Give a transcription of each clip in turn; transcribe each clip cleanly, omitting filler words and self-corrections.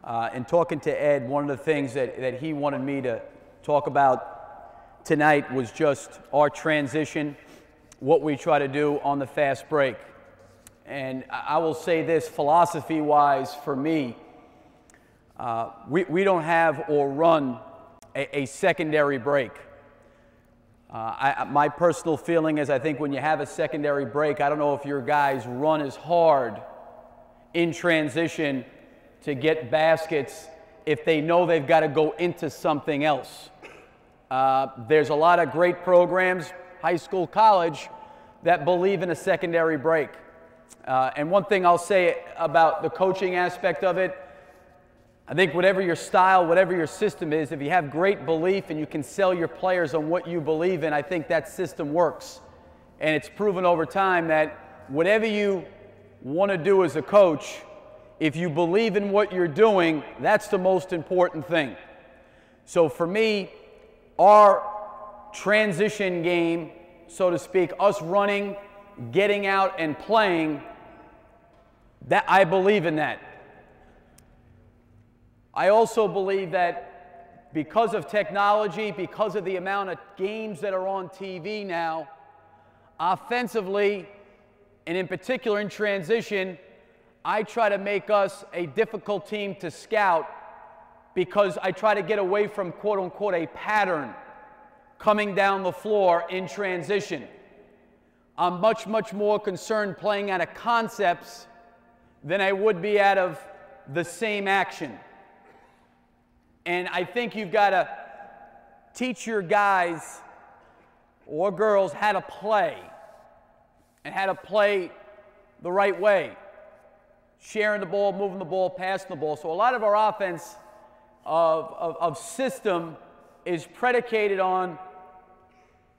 In talking to Ed, one of the things that he wanted me to talk about tonight was just our transition, what we try to do on the fast break. And I will say this, philosophy-wise, for me, we don't have or run a secondary break. My personal feeling is I think when you have a secondary break, I don't know if your guys run as hard in transition to get baskets if they know they've got to go into something else. There's a lot of great programs, high school, college, that believe in a secondary break. And one thing I'll say about the coaching aspect of it, I think whatever your style, whatever your system is, if you have great belief and you can sell your players on what you believe in, I think that system works. And it's proven over time that whatever you want to do as a coach, if you believe in what you're doing, that's the most important thing. So for me, our transition game, so to speak, us running, getting out and playing, that I believe in that. I also believe that because of technology, because of the amount of games that are on TV now, offensively, and in particular in transition, I try to make us a difficult team to scout because I try to get away from quote-unquote a pattern coming down the floor in transition. I'm much, much more concerned playing out of concepts than I would be out of the same action. And I think you've got to teach your guys or girls how to play and how to play the right way. Sharing the ball, moving the ball, passing the ball. So a lot of our offense of system is predicated on,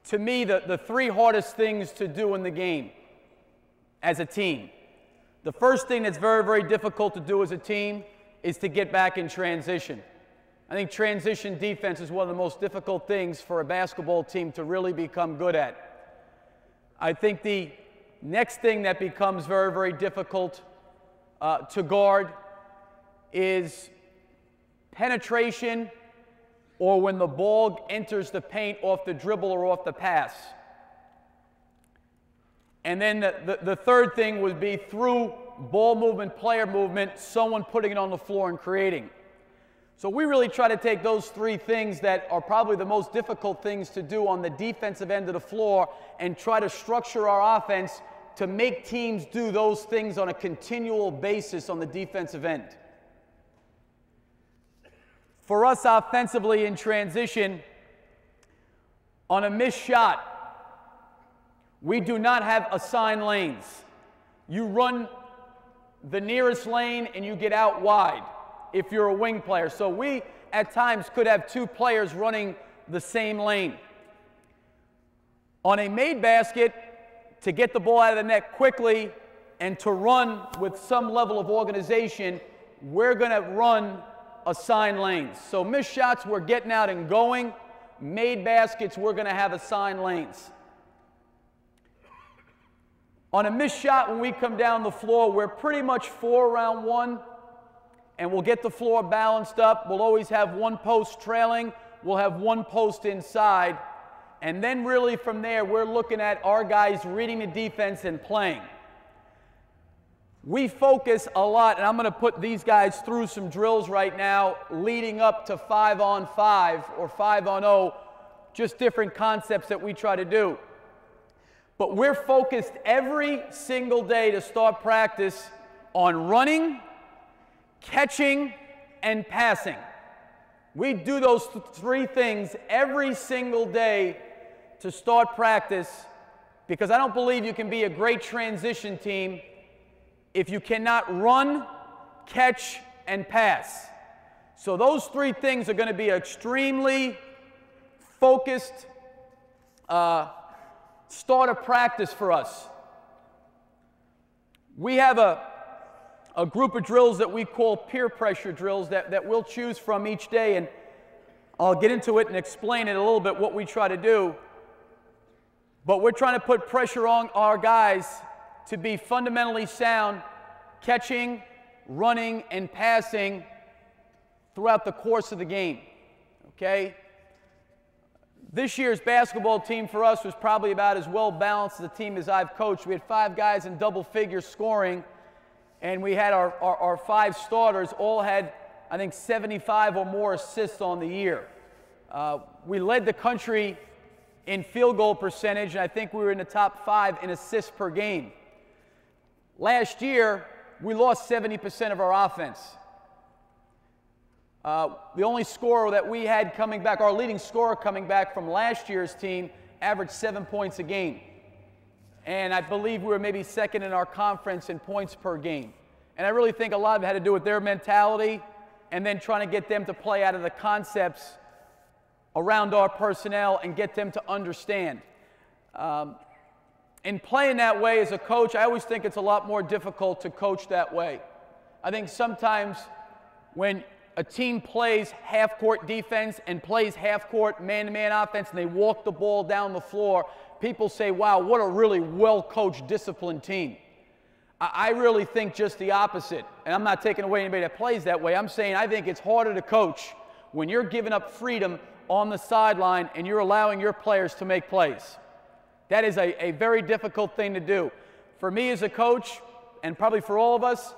to me, the three hardest things to do in the game as a team. The first thing that's very, very difficult to do as a team is to get back in transition. I think transition defense is one of the most difficult things for a basketball team to really become good at. I think the next thing that becomes very, very difficult to guard is penetration, or when the ball enters the paint off the dribble or off the pass. And then the third thing would be through ball movement, player movement, someone putting it on the floor and creating. So we really try to take those three things that are probably the most difficult things to do on the defensive end of the floor and try to structure our offense to make teams do those things on a continual basis on the defensive end. For us offensively in transition, on a missed shot, we do not have assigned lanes. You run the nearest lane and you get out wide if you're a wing player. So we, at times, could have two players running the same lane. On a made basket, to get the ball out of the net quickly and to run with some level of organization, we're going to run assigned lanes. So missed shots, we're getting out and going. Made baskets, we're going to have assigned lanes. On a missed shot, when we come down the floor, we're pretty much 4 around 1, and we'll get the floor balanced up. We'll always have one post trailing. We'll have one post inside. And then really from there, we're looking at our guys reading the defense and playing. We focus a lot, and I'm going to put these guys through some drills right now leading up to 5-on-5 or 5-on-0, just different concepts that we try to do. But we're focused every single day to start practice on running, catching, and passing. We do those three things every single day to start practice, because I don't believe you can be a great transition team if you cannot run, catch, and pass. So those three things are going to be extremely focused start of practice for us. We have a group of drills that we call peer pressure drills that we'll choose from each day, and I'll get into it and explain it a little bit what we try to do. But we're trying to put pressure on our guys to be fundamentally sound, catching, running, and passing throughout the course of the game. Okay? This year's basketball team for us was probably about as well balanced as a team as I've coached. We had 5 guys in double figure scoring, and we had our 5 starters all had, I think, 75 or more assists on the year. We led the country in field goal percentage, and I think we were in the top 5 in assists per game. Last year, we lost 70% of our offense. The only scorer that we had coming back, our leading scorer coming back from last year's team, averaged 7 points a game. And I believe we were maybe second in our conference in points per game. And I really think a lot of it had to do with their mentality and then trying to get them to play out of the concepts around our personnel and get them to understand. In playing that way as a coach, I always think it's a lot more difficult to coach that way. I think sometimes when a team plays half-court defense and plays half-court man-to-man offense and they walk the ball down the floor, people say, wow, what a really well-coached, disciplined team. I really think just the opposite. And I'm not taking away anybody that plays that way. I'm saying I think it's harder to coach when you're giving up freedom on the sideline and you're allowing your players to make plays. That is a very difficult thing to do. For me as a coach, and probably for all of us,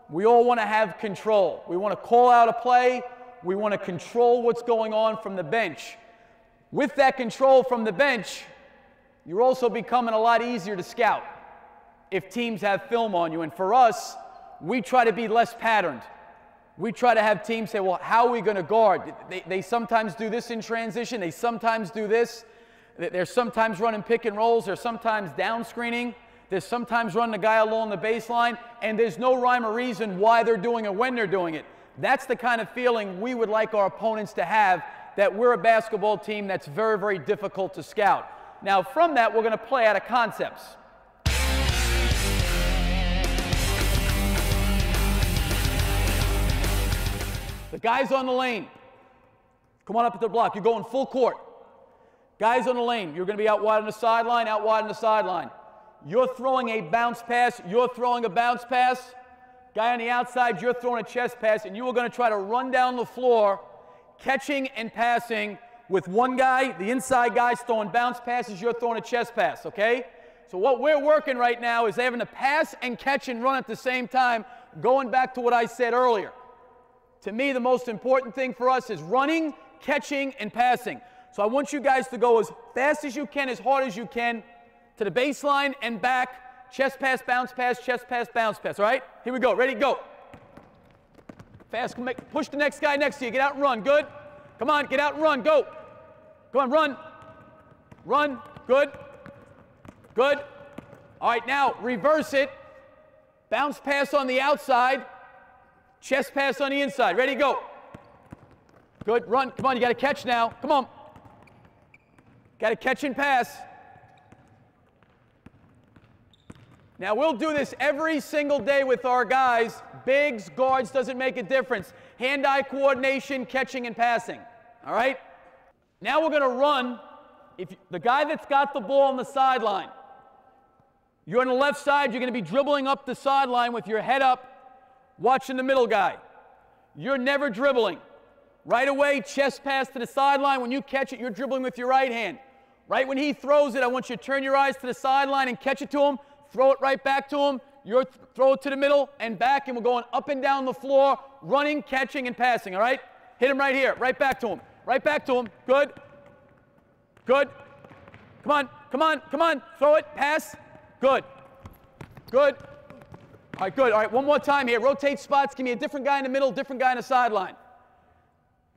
we all want to have control. We want to call out a play. We want to control what's going on from the bench. With that control from the bench, you're also becoming a lot easier to scout if teams have film on you. And for us, we try to be less patterned. We try to have teams say, well, how are we going to guard? They sometimes do this in transition. They sometimes do this. They're sometimes running pick and rolls. They're sometimes down screening. They're sometimes running a guy along the baseline, and there's no rhyme or reason why they're doing it when they're doing it. That's the kind of feeling we would like our opponents to have, that we're a basketball team that's very, very difficult to scout. Now, from that, we're going to play out of concepts. The guys on the lane, come on up at the block. You're going full court. Guys on the lane, you're going to be out wide on the sideline, out wide on the sideline. You're throwing a bounce pass, you're throwing a bounce pass. Guy on the outside, you're throwing a chest pass, and you are going to try to run down the floor, catching and passing with one guy, the inside guy's throwing bounce passes, you're throwing a chest pass, okay? So what we're working right now is having to pass and catch and run at the same time, going back to what I said earlier. To me, the most important thing for us is running, catching, and passing. So I want you guys to go as fast as you can, as hard as you can, to the baseline and back, chest pass, bounce pass, chest pass, bounce pass, all right? Here we go, ready, go. Fast, push the next guy next to you, get out and run, good. Come on, get out and run, go. Go on, run. Run, good. Good. All right, now, reverse it. Bounce pass on the outside, chest pass on the inside, ready, go. Good, run, come on, you got to catch now, come on. Got to catch and pass. Now, we'll do this every single day with our guys. Bigs, guards, doesn't make a difference. Hand-eye coordination, catching and passing. All right? Now we're going to run. The guy that's got the ball on the sideline, you're on the left side, you're going to be dribbling up the sideline with your head up, watching the middle guy. You're never dribbling. Right away, chest pass to the sideline. When you catch it, you're dribbling with your right hand. Right when he throws it, I want you to turn your eyes to the sideline and catch it to him. Throw it right back to him. Throw it to the middle and back, and we're going up and down the floor, running, catching, and passing, all right? Hit him right here, right back to him. Right back to him. Good. Good. Come on, come on, come on. Throw it, pass. Good. Good. All right, good. All right, one more time here. Rotate spots. Give me a different guy in the middle, different guy on the sideline.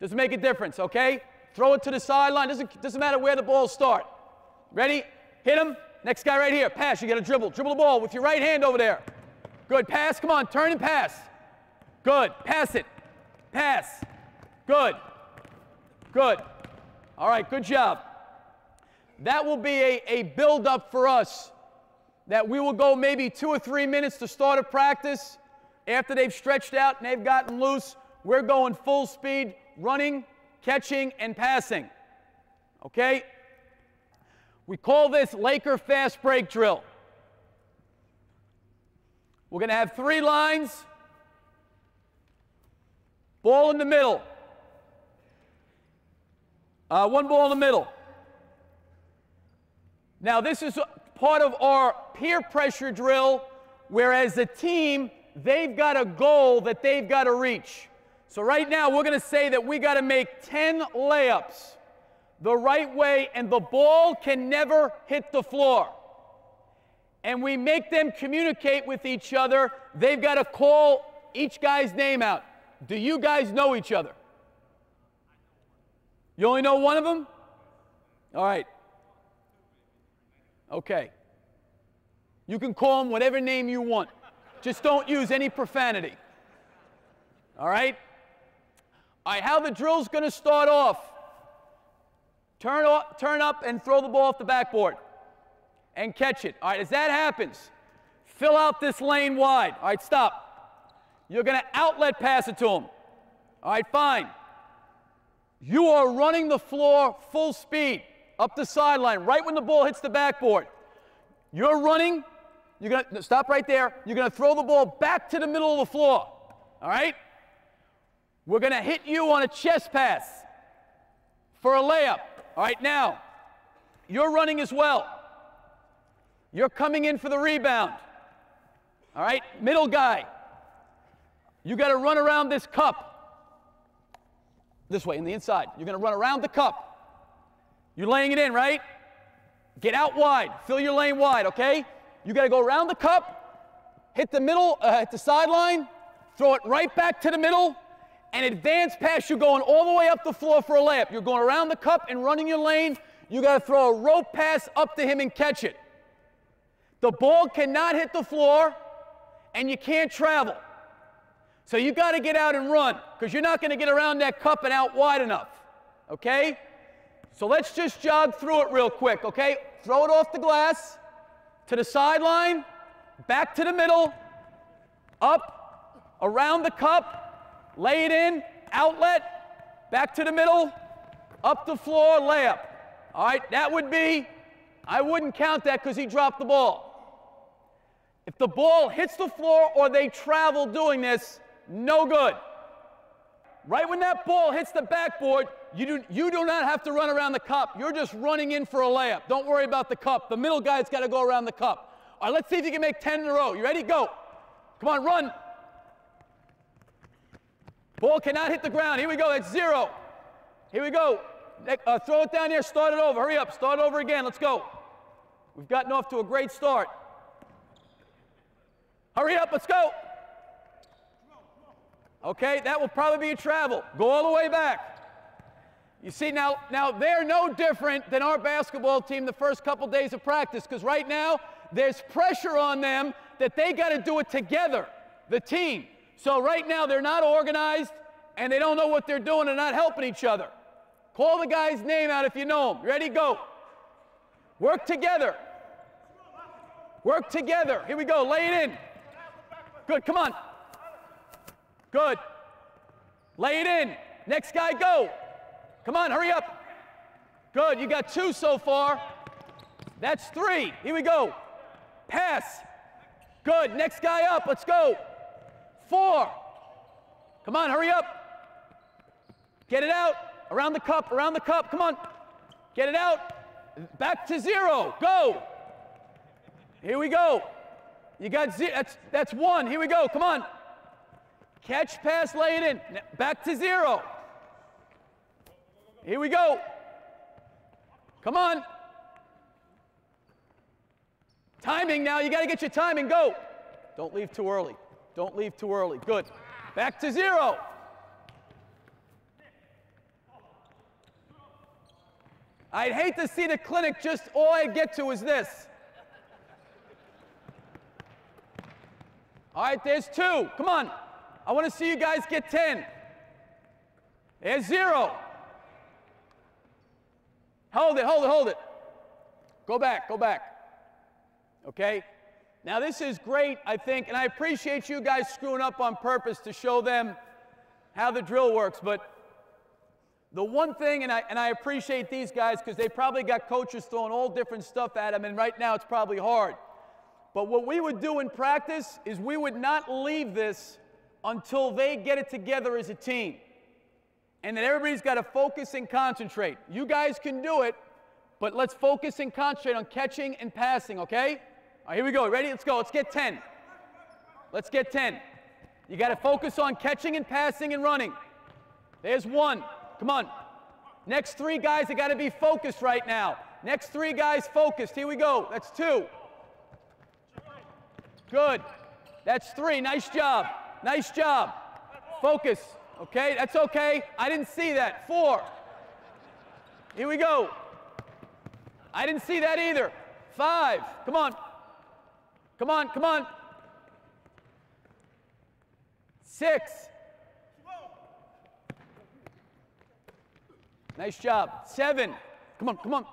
Doesn't make a difference, okay? Throw it to the sideline. Doesn't matter where the balls start. Ready? Hit him. Next guy right here. Pass. You got to dribble. Dribble the ball with your right hand over there. Good. Pass. Come on. Turn and pass. Good. Pass it. Pass. Good. Good. All right. Good job. That will be a build-up for us, that we will go maybe 2 or 3 minutes to start a practice. After they've stretched out and they've gotten loose, we're going full speed, running, catching, and passing. Okay? We call this Laker fast break drill. We're going to have 3 lines. Ball in the middle. One ball in the middle. Now this is part of our peer pressure drill, whereas the team, they've got a goal that they've got to reach. So right now we're going to say that we got to make 10 layups the right way, and the ball can never hit the floor. And we make them communicate with each other. They've got to call each guy's name out. Do you guys know each other? You only know one of them? All right. Okay. You can call him whatever name you want. Just don't use any profanity. All right? All right, how the drill's going to start off. Turn up and throw the ball off the backboard and catch it. All right, as that happens, fill out this lane wide. All right, stop. You're going to outlet pass it to him. All right, fine. You are running the floor full speed up the sideline right when the ball hits the backboard. You're running. You're going to stop right there. You're going to throw the ball back to the middle of the floor. All right? We're going to hit you on a chest pass for a layup. All right, now, you're running as well. You're coming in for the rebound. All right, middle guy. You got to run around this cup. This way, in the inside. You're going to run around the cup. You're laying it in, right? Get out wide. Fill your lane wide, okay? You got to go around the cup, hit the middle, hit the sideline, throw it right back to the middle, and advance pass. You're going all the way up the floor for a layup. You're going around the cup and running your lane. You got to throw a rope pass up to him and catch it. The ball cannot hit the floor, and you can't travel. So you got to get out and run, because you're not going to get around that cup and out wide enough, okay? So let's just jog through it real quick, okay? Throw it off the glass, to the sideline, back to the middle, up, around the cup, lay it in, outlet, back to the middle, up the floor, layup. All right, that would be, I wouldn't count that because he dropped the ball. If the ball hits the floor or they travel doing this, no good. Right when that ball hits the backboard, you do not have to run around the cup. You're just running in for a layup. Don't worry about the cup. The middle guy's got to go around the cup. All right, let's see if you can make 10 in a row. You ready? Go. Come on, run. Ball cannot hit the ground. Here we go. That's 0. Here we go. Throw it down here. Start it over. Hurry up. Start over again. Let's go. We've gotten off to a great start. Hurry up. Let's go. Okay, that will probably be a travel. Go all the way back. You see, now they're no different than our basketball team the first couple days of practice, because right now there's pressure on them that they got to do it together, the team. So right now they're not organized and they don't know what they're doing and not helping each other. Call the guy's name out if you know him. Ready? Go. Work together. Work together. Here we go. Lay it in. Good. Come on. Good. Lay it in. Next guy, go. Come on, hurry up. Good. You got 2 so far. That's 3. Here we go. Pass. Good. Next guy up. Let's go. 4. Come on, hurry up. Get it out. Around the cup. Around the cup. Come on. Get it out. Back to 0. Go. Here we go. You got 0. That's 1. Here we go. Come on. Catch, pass, lay it in. Back to 0. Here we go. Come on. Timing now. You got to get your timing. Go. Don't leave too early. Don't leave too early. Good. Back to 0. I'd hate to see the clinic just all I get to is this. All right, there's 2. Come on. I want to see you guys get 10. There's 0. Hold it, hold it, hold it. Go back, go back. Okay? Now this is great, I think, and I appreciate you guys screwing up on purpose to show them how the drill works, but the one thing, and I appreciate these guys because they probably got coaches throwing all different stuff at them, and right now it's probably hard. But what we would do in practice is we would not leave this until they get it together as a team. And then everybody's got to focus and concentrate. You guys can do it, but let's focus and concentrate on catching and passing, okay? All right, here we go. Ready? Let's go. Let's get 10. Let's get 10. You got to focus on catching and passing and running. There's 1. Come on. Next 3 guys have got to be focused right now. Next 3 guys focused. Here we go. That's 2. Good. That's 3. Nice job. Nice job. Focus. Okay, that's okay. I didn't see that. 4. Here we go. I didn't see that either. 5. Come on. Come on, come on. 6. Nice job. 7. Come on, come on.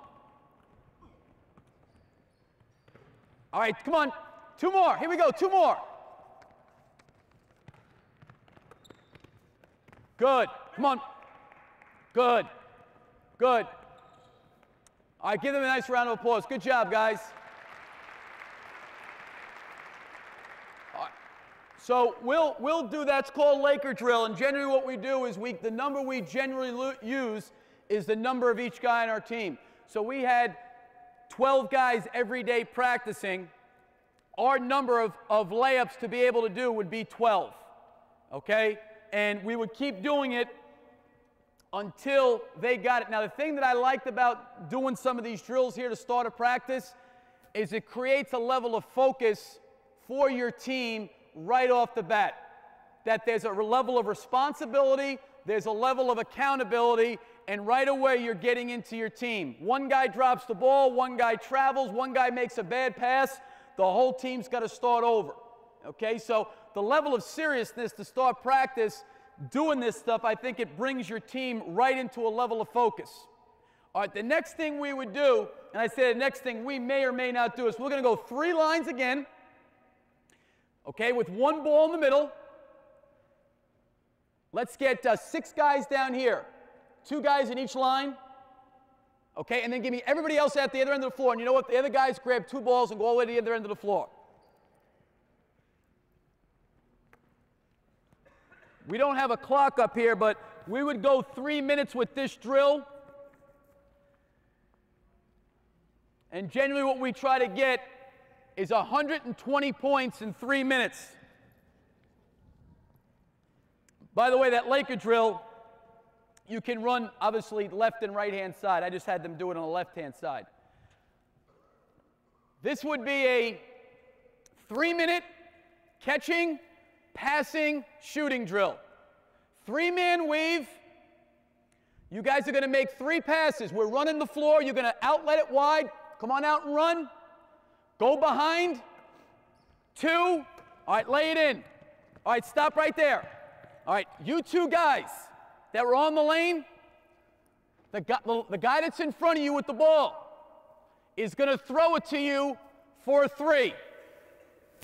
All right, come on. 2 more. Here we go. 2 more. Good. Come on. Good. Good. All right, give them a nice round of applause. Good job, guys. All right. So we'll do that's called Laker drill, and generally what we do is the number we generally use is the number of each guy on our team. So we had 12 guys every day practicing. Our number of layups to be able to do would be 12. Okay? And we would keep doing it until they got it. Now, the thing that I liked about doing some of these drills here to start a practice is it creates a level of focus for your team right off the bat. That there's a level of responsibility, there's a level of accountability, and right away you're getting into your team. One guy drops the ball, one guy travels, one guy makes a bad pass, the whole team's got to start over. Okay, so the level of seriousness to start practice doing this stuff, I think it brings your team right into a level of focus. All right, the next thing we would do, and I say the next thing we may or may not do, is we're going to go 3 lines again, okay, with 1 ball in the middle. Let's get 6 guys down here, 2 guys in each line, okay, and then give me everybody else at the other end of the floor. And you know what? The other guys grab 2 balls and go all the way to the other end of the floor. We don't have a clock up here, but we would go 3 minutes with this drill. And generally what we try to get is 120 points in 3 minutes. By the way, that Laker drill, you can run, obviously, left and right-hand side. I just had them do it on the left-hand side. This would be a 3-minute catching, passing, shooting drill. 3-man weave. You guys are going to make 3 passes. We're running the floor. You're going to outlet it wide. Come on out and run. Go behind. 2. All right, lay it in. All right, stop right there. All right, you 2 guys that were on the lane, the guy that's in front of you with the ball is going to throw it to you for a 3.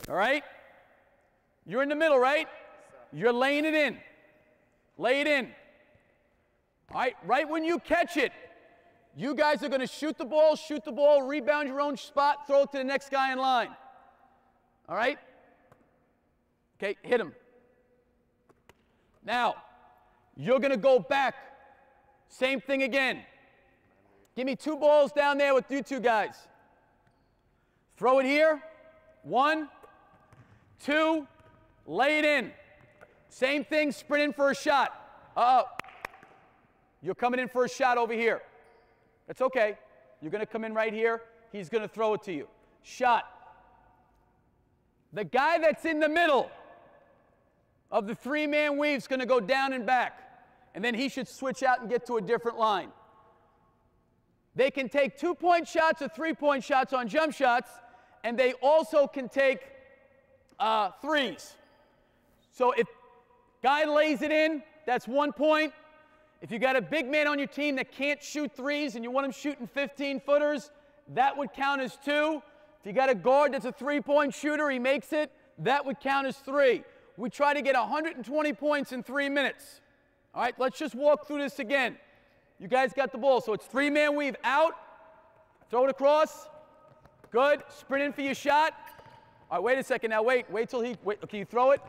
All right? You're in the middle, right? You're laying it in. Lay it in. All right, right when you catch it, you guys are going to shoot the ball, rebound your own spot, throw it to the next guy in line. All right? Okay, hit him. Now, you're going to go back. Same thing again. Give me 2 balls down there with you 2 guys. Throw it here. 1, 2, lay it in. Same thing, sprint in for a shot. Uh-oh. You're coming in for a shot over here. That's okay. You're going to come in right here. He's going to throw it to you. Shot. The guy that's in the middle of the 3-man weave is going to go down and back. And then he should switch out and get to a different line. They can take 2-point shots or 3-point shots on jump shots, and they also can take 3s. So if guy lays it in, that's 1 point. If you got a big man on your team that can't shoot 3s and you want him shooting 15-footers, that would count as 2. If you got a guard that's a 3-point shooter, he makes it, that would count as 3. We try to get 120 points in 3 minutes. All right, let's just walk through this again. You guys got the ball. So it's 3-man weave out, throw it across. Good. Sprint in for your shot. All right, wait a second now. Wait till he, okay, you throw it.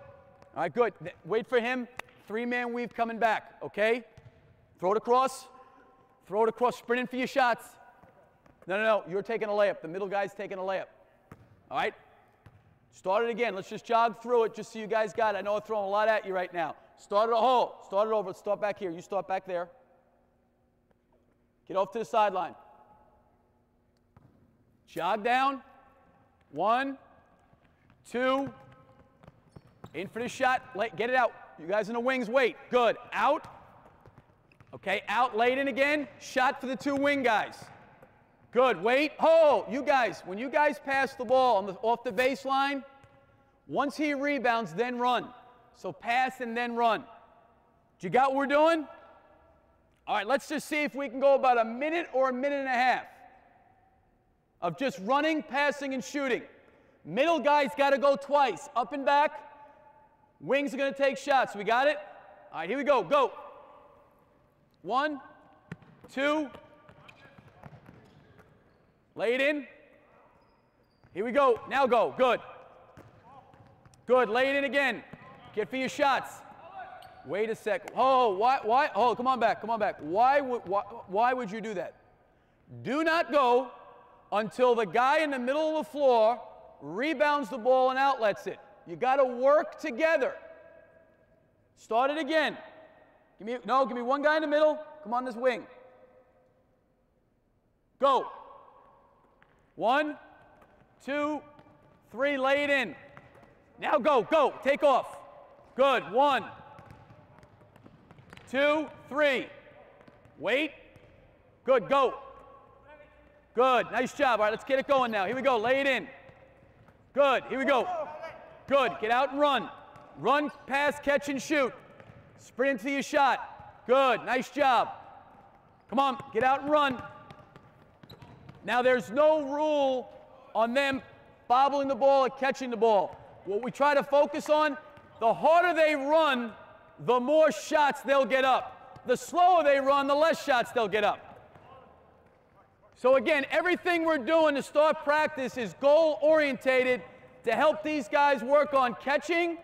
All right, good. Wait for him. Three-man weave coming back, okay? Throw it across. Throw it across. Sprint in for your shots. No. You're taking a layup. The middle guy's taking a layup. All right? Start it again. Let's just jog through it just so you guys got it. I know I'm throwing a lot at you right now. Start it a hole. Start it over. Let's start back here. You start back there. Get off to the sideline. Jog down. 1, 2. In for the shot. Get it out. You guys in the wings, wait. Good. Out. Okay, out, late in again. Shot for the two wing guys. Good. Wait. Hold. You guys, when you guys pass the ball off the baseline, once he rebounds, then run. So pass and then run. You got what we're doing? All right, let's just see if we can go about a minute or a minute and a half of just running, passing, and shooting. Middle guy's got to go twice, up and back. Wings are going to take shots. We got it? All right, here we go. Go. 1, 2. Lay it in. Here we go. Now go. Good. Good. Lay it in again. Get for your shots. Wait a second. Oh, why? Oh, come on back. Come on back. Why would you do that? Do not go until the guy in the middle of the floor rebounds the ball and outlets it. You got to work together. Start it again. Give me one guy in the middle. Come on this wing. Go. 1, 2, 3. Lay it in. Now go. Go. Take off. Good. 1, 2, 3. Wait. Good. Go. Good. Nice job. All right, let's get it going now. Here we go. Lay it in. Good. Here we go. Good. Get out and run. Run, pass, catch, and shoot. Sprint into your shot. Good. Nice job. Come on. Get out and run. Now, there's no rule on them bobbling the ball or catching the ball. What we try to focus on, the harder they run, the more shots they'll get up. The slower they run, the less shots they'll get up. So again, everything we're doing to start practice is goal-orientated to help these guys work on catching,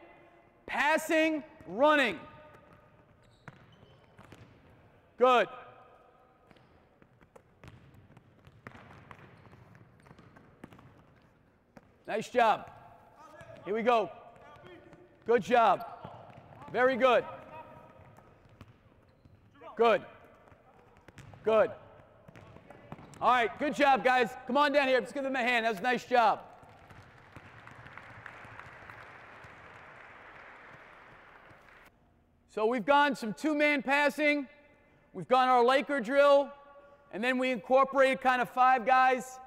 passing, running. Good. Nice job. Here we go. Good job. Very good. Good. Good. All right, good job, guys. Come on down here. Let's give them a hand. That was a nice job. So we've gone some two-man passing. We've gone our Laker drill. And then we incorporated kind of 5 guys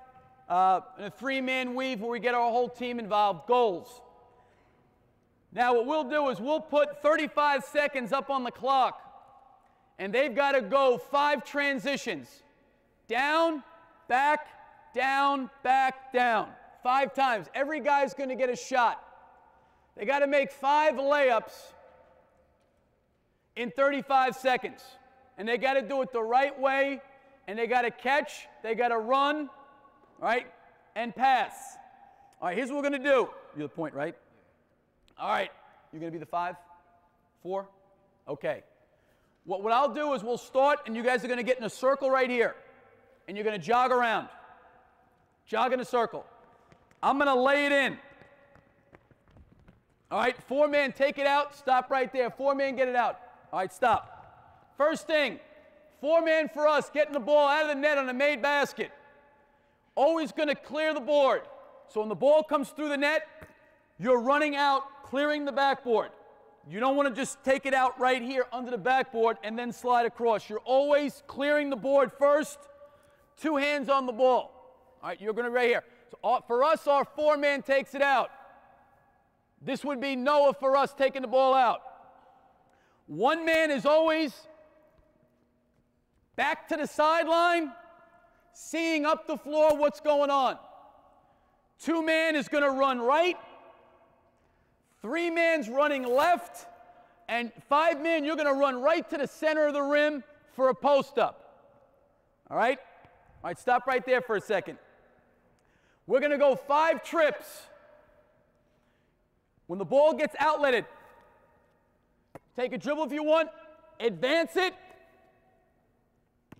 in a 3-man weave where we get our whole team involved. Goals. Now what we'll do is we'll put 35 seconds up on the clock. And they've got to go 5 transitions. Down, back, down, back, down. 5 times. Every guy's going to get a shot. They got to make 5 layups in 35 seconds. And they got to do it the right way. And they got to catch. They got to run. All right? And pass. All right, here's what we're going to do. You're the point, right? All right. You're going to be the 5? 4? Okay. What I'll do is we'll start, and you guys are going to get in a circle right here. And you're going to jog around. Jog in a circle. I'm going to lay it in. All right, 4-man, take it out. Stop right there. 4-man, get it out. All right, stop. First thing, 4-man for us, getting the ball out of the net on a made basket. Always going to clear the board. So when the ball comes through the net, you're running out, clearing the backboard. You don't want to just take it out right here under the backboard and then slide across. You're always clearing the board first. 2 hands on the ball. All right, you're going to right here. So for us, our 4-man takes it out. This would be Noah for us taking the ball out. 1 man is always back to the sideline, seeing up the floor what's going on. 2-man is going to run right. 3-man's running left. And 5-man, you're going to run right to the center of the rim for a post-up. All right? All right, stop right there for a second. We're going to go 5 trips. When the ball gets outletted, Take a dribble if you want. Advance it.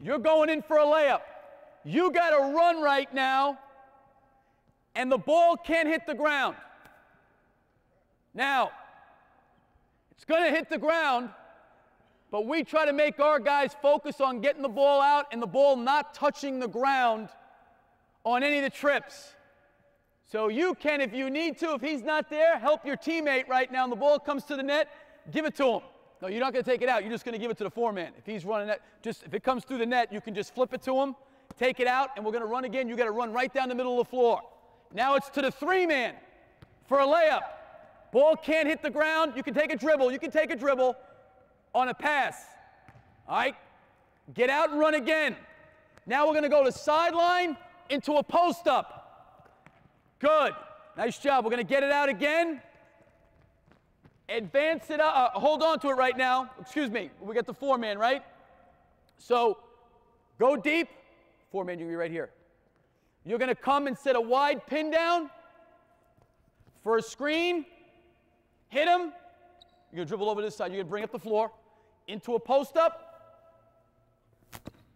You're going in for a layup. You got to run right now, and the ball can't hit the ground. Now, it's going to hit the ground, but we try to make our guys focus on getting the ball out and the ball not touching the ground on any of the trips. So you can, if you need to, if he's not there, help your teammate right now, and the ball comes to the net, give it to him. No, you're not going to take it out. You're just going to give it to the four-man. If he's running that, just if it comes through the net, you can just flip it to him, take it out, and we're going to run again. You got to run right down the middle of the floor. Now it's to the three-man for a layup. Ball can't hit the ground. You can take a dribble. You can take a dribble on a pass. All right? Get out and run again. Now we're going to go to sideline into a post-up. Good. Nice job. We're going to get it out again. Advance it up. Hold on to it right now. Excuse me. We got the four-man, right? So go deep. Four-man, you're going to be right here. You're going to come and set a wide pin down for a screen. Hit him. You're going to dribble over this side. You're going to bring up the floor into a post-up.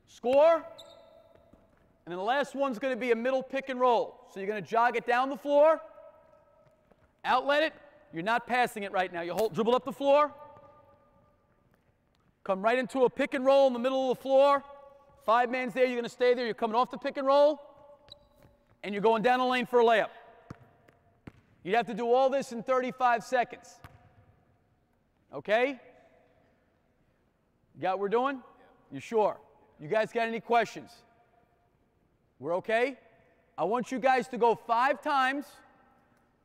Score. And then the last one's going to be a middle pick and roll. So you're going to jog it down the floor. Outlet it. You're not passing it right now. You dribble up the floor. Come right into a pick and roll in the middle of the floor. Five man's there. You're going to stay there. You're coming off the pick and roll. And you're going down the lane for a layup. You'd have to do all this in 35 seconds. Okay? You got what we're doing? You sure? You guys got any questions? We're okay? I want you guys to go 5 times.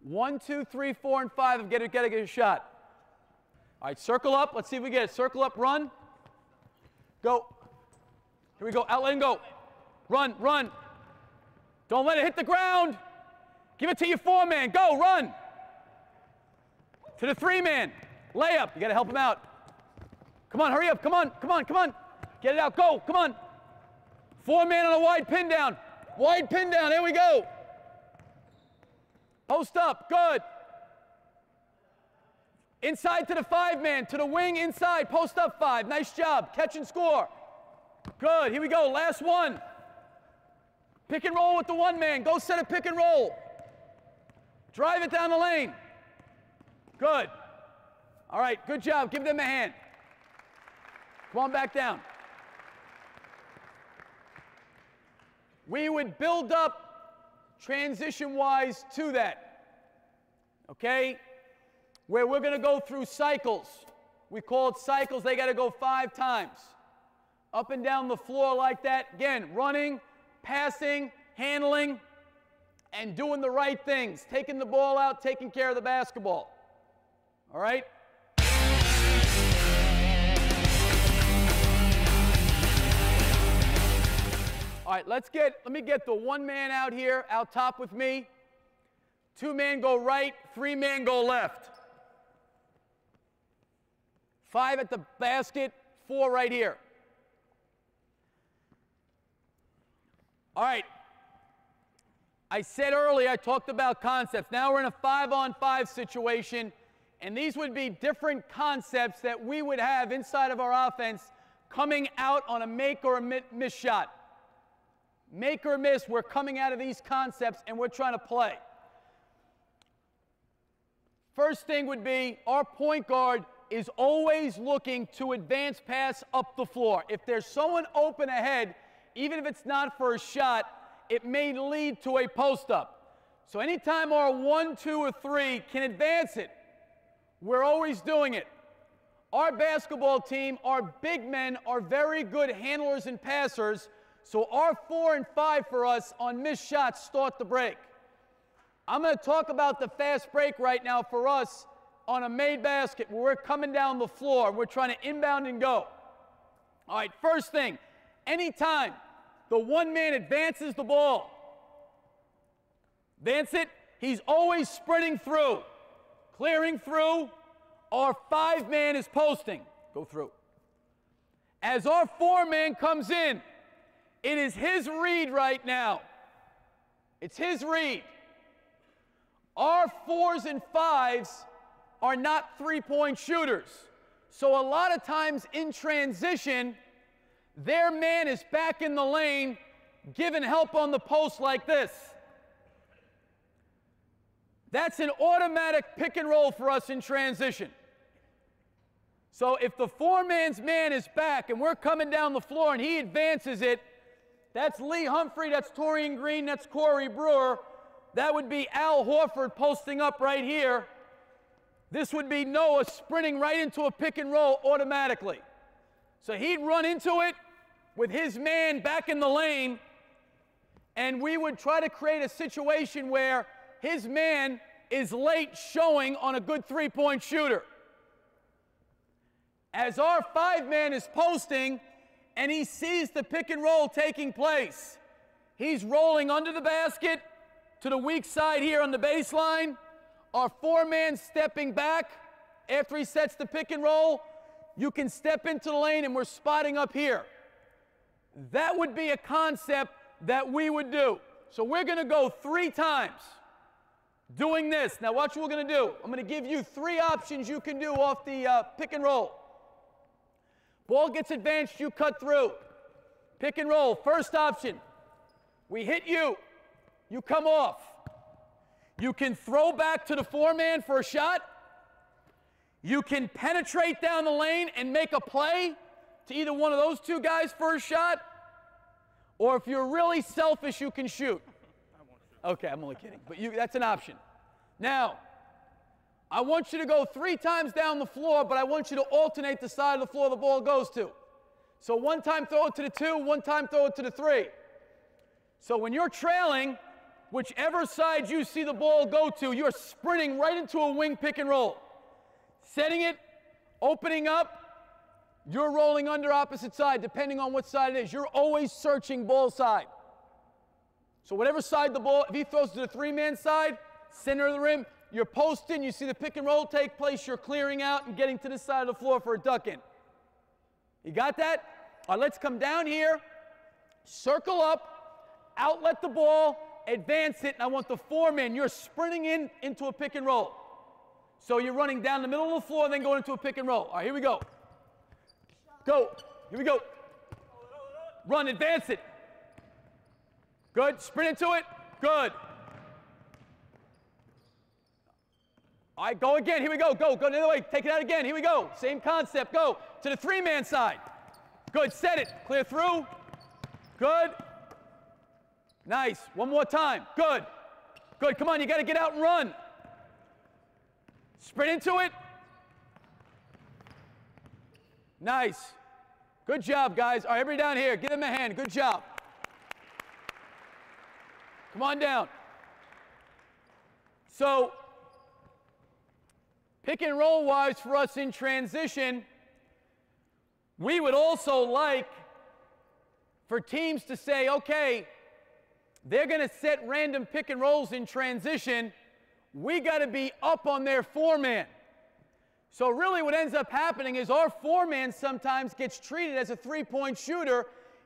1, 2, 3, 4, and 5 and get a shot. All right, circle up. Let's see if we get it. Circle up, run. Go. Here we go. Outlet and go. Run, run. Don't let it hit the ground. Give it to your four-man. Go, run. To the three-man. Layup. You got to help him out. Come on, hurry up. Come on, come on, come on. Get it out. Go. Come on. Four-man on a wide pin down. Wide pin down. There we go. Post up. Good. Inside to the five-man. To the wing, inside. Post up 5. Nice job. Catch and score. Good. Here we go. Last one. Pick and roll with the one-man. Go set a pick and roll. Drive it down the lane. Good. All right. Good job. Give them a hand. Come on back down. We would build up transition-wise to that. Okay? Where we're going to go through cycles. We call it cycles. They got to go 5 times. Up and down the floor like that. Again, running, passing, handling, and doing the right things. Taking the ball out, taking care of the basketball. All right? All right, let me get the one-man out here, out top with me. 2-man go right, 3-man go left. 5 at the basket, 4 right here. All right. I said earlier, I talked about concepts. Now we're in a 5-on-5 situation, and these would be different concepts that we would have inside of our offense coming out on a make or a miss shot. Make or miss, we're coming out of these concepts and we're trying to play. First thing would be our point guard is always looking to advance pass up the floor. If there's someone open ahead, even if it's not for a shot, it may lead to a post-up. So anytime our 1, 2, or 3 can advance it, we're always doing it. Our basketball team, our big men are very good handlers and passers, so our 4 and 5 for us on missed shots start the break. I'm going to talk about the fast break right now for us on a made basket where we're coming down the floor. We're trying to inbound and go. All right, first thing, anytime the one-man advances the ball, advance it, he's always sprinting through, clearing through. Our 5-man is posting. Go through. As our 4-man comes in, it is his read right now. It's his read. Our 4s and 5s are not three-point shooters. So a lot of times in transition, their man is back in the lane, giving help on the post like this. That's an automatic pick and roll for us in transition. So if the four-man's man is back and we're coming down the floor and he advances it, that's Lee Humphrey, that's Torian Green, that's Corey Brewer. That would be Al Horford posting up right here. This would be Noah sprinting right into a pick and roll automatically. So he'd run into it with his man back in the lane, and we would try to create a situation where his man is late showing on a good three-point shooter. As our five-man is posting and he sees the pick and roll taking place, he's rolling under the basket to the weak side here on the baseline. Our four-man stepping back after he sets the pick and roll. You can step into the lane and we're spotting up here. That would be a concept that we would do. So we're going to go 3 times doing this. Now watch what we're going to do. I'm going to give you 3 options you can do off the pick and roll. Ball gets advanced, you cut through. Pick and roll, first option. We hit you, you come off. You can throw back to the four-man for a shot. You can penetrate down the lane and make a play to either one of those 2 guys for a shot. Or if you're really selfish, you can shoot. Okay, I'm only kidding, but that's an option. Now, I want you to go 3 times down the floor, but I want you to alternate the side of the floor the ball goes to. So 1 time throw it to the 2, 1 time throw it to the 3. So when you're trailing, whichever side you see the ball go to, you're sprinting right into a wing pick and roll. Setting it, opening up, you're rolling under opposite side, depending on what side it is. You're always searching ball side. So whatever side the ball, if he throws to the 3-man side, center of the rim, you're posting, you see the pick and roll take place, you're clearing out and getting to this side of the floor for a duck-in. You got that? All right, let's come down here, circle up, outlet the ball, advance it, and I want the four-man. You're sprinting into a pick and roll. So you're running down the middle of the floor, then going into a pick and roll. All right, here we go. Go. Here we go. Run, advance it. Good. Sprint into it. Good. All right, go again. Here we go. Go. Go the other way. Take it out again. Here we go. Same concept. Go to the 3-man side. Good. Set it. Clear through. Good. Nice. One more time. Good. Good. Come on. You got to get out and run. Sprint into it. Nice. Good job, guys. All right, everybody down here. Give them a hand. Good job. Come on down. So, pick and roll wise for us in transition, we would also like for teams to say, okay, they're going to set random pick and rolls in transition. We got to be up on their four-man. So really what ends up happening is our four-man sometimes gets treated as a three-point shooter,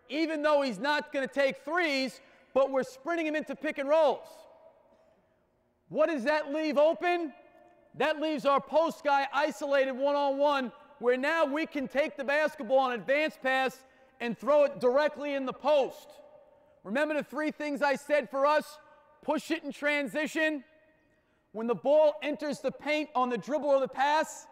even though he's not going to take threes, but we're sprinting him into pick and rolls. What does that leave open? That leaves our post guy isolated one-on-one, where now we can take the basketball on advance pass and throw it directly in the post. Remember the 3 things I said for us? Push it in transition. When the ball enters the paint on the dribble or the pass,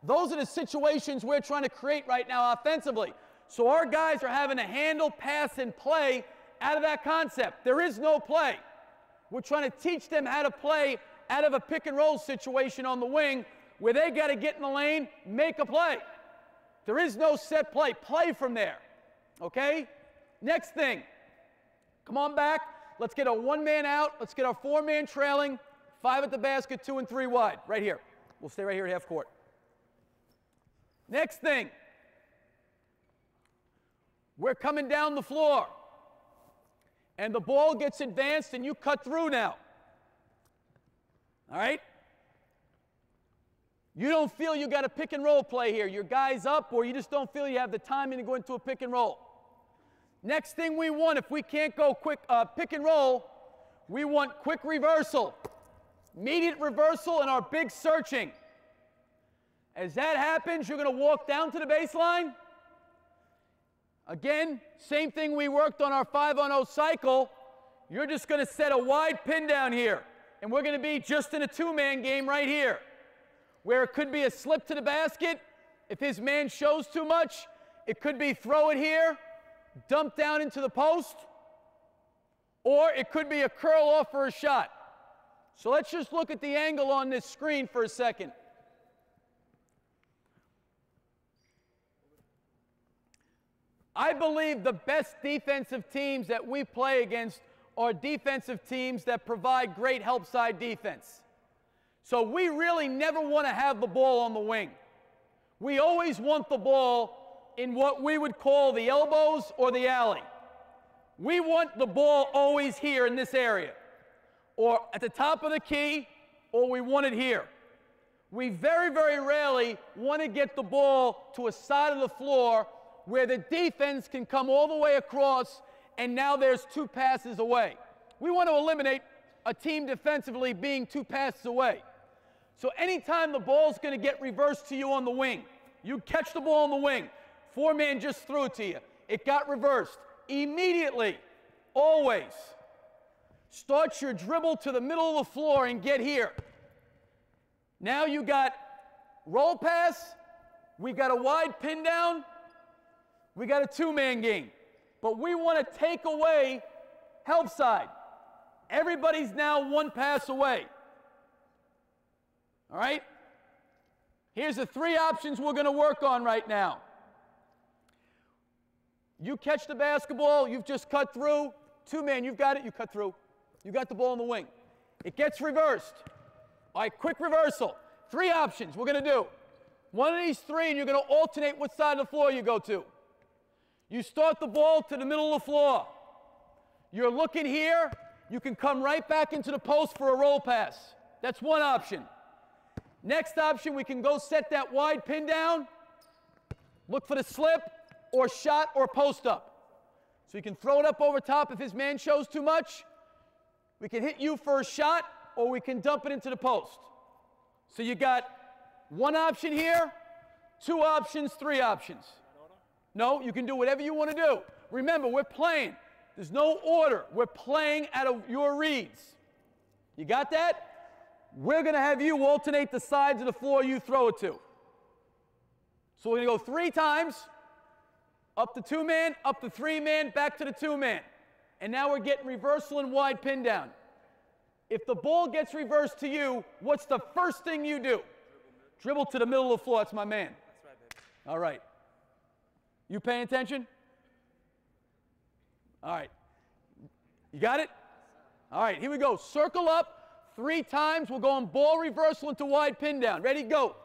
those are the situations we're trying to create right now offensively. So our guys are having to handle, pass, and play out of that concept. There is no play. We're trying to teach them how to play out of a pick and roll situation on the wing where they got to get in the lane, make a play. There is no set play. Play from there. Okay? Next thing. Come on back. Let's get a 1-man out. Let's get our 4-man trailing. 5 at the basket, 2 and 3 wide. Right here. We'll stay right here at half court. Next thing. We're coming down the floor. And the ball gets advanced and you cut through now. All right? You don't feel you got a pick and roll play here. Your guy's up, or you just don't feel you have the timing to go into a pick and roll. Next thing we want, if we can't go quick pick and roll, we want quick reversal. Immediate reversal and our big searching. As that happens, you're going to walk down to the baseline. Again, same thing we worked on our 5-on-0 cycle. You're just going to set a wide pin down here. And we're going to be just in a two-man game right here, where it could be a slip to the basket. If his man shows too much, it could be throw it here, dump down into the post, or it could be a curl off for a shot. So let's just look at the angle on this screen for a second. I believe the best defensive teams that we play against are defensive teams that provide great help side defense. So we really never want to have the ball on the wing. We always want the ball in what we would call the elbows or the alley. We want the ball always here in this area, or at the top of the key, or we want it here. We very, very rarely want to get the ball to a side of the floor where the defense can come all the way across and now there's two passes away. We want to eliminate a team defensively being two passes away. So anytime the ball's going to get reversed to you on the wing, you catch the ball on the wing, four-man just threw it to you, it got reversed. Immediately, always, start your dribble to the middle of the floor and get here. Now you got roll pass, we got a wide pin down, we got a two-man game. But we want to take away help side. Everybody's now one pass away. All right? Here's the three options we're going to work on right now. You catch the basketball, you've just cut through. Two-man, you've got it, you cut through. You got the ball in the wing. It gets reversed. All right, quick reversal. Three options we're going to do. One of these three, and you're going to alternate what side of the floor you go to. You start the ball to the middle of the floor. You're looking here. You can come right back into the post for a roll pass. That's one option. Next option, we can go set that wide pin down, look for the slip, or shot, or post up. So you can throw it up over top if his man shows too much. We can hit you for a shot, or we can dump it into the post. So you got one option here, two options, three options. No, you can do whatever you want to do. Remember, we're playing. There's no order. We're playing out of your reads. You got that? We're going to have you alternate the sides of the floor you throw it to. So we're going to go 3 times, up the two-man, up the three-man, back to the two-man. And now we're getting reversal and wide pin down. If the ball gets reversed to you, what's the first thing you do? Dribble to the middle of the floor. That's my man. That's right, baby. All right. You paying attention? All right. You got it? All right, here we go. Circle up 3 times. We'll go on ball reversal into wide pin down. Ready, go.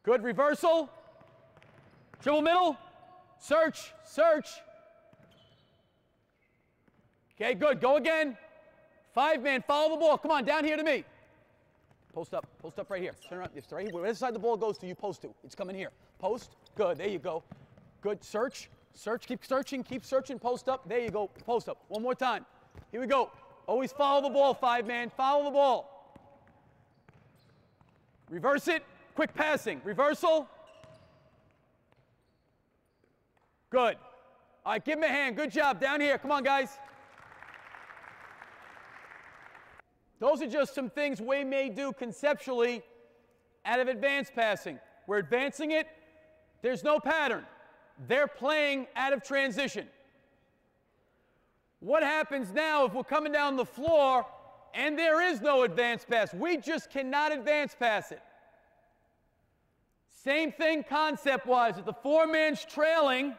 Good reversal. Dribble middle. Search, search. Okay, good. Go again. 5-man, follow the ball. Come on, down here to me. Post up right here. Turn around. It's right here. Whatever side the ball goes to, you post to. It's coming here. Post. Good. There you go. Good. Search. Search. Keep searching. Keep searching. Post up. There you go. Post up. One more time. Here we go. Always follow the ball, 5-man. Follow the ball. Reverse it. Quick passing. Reversal. Good. All right, give him a hand. Good job. Down here. Come on, guys. Those are just some things we may do conceptually out of advanced passing. We're advancing it. There's no pattern. They're playing out of transition. What happens now if we're coming down the floor and there is no advanced pass? We just cannot advance pass it. Same thing concept-wise. If the 4-man's trailing,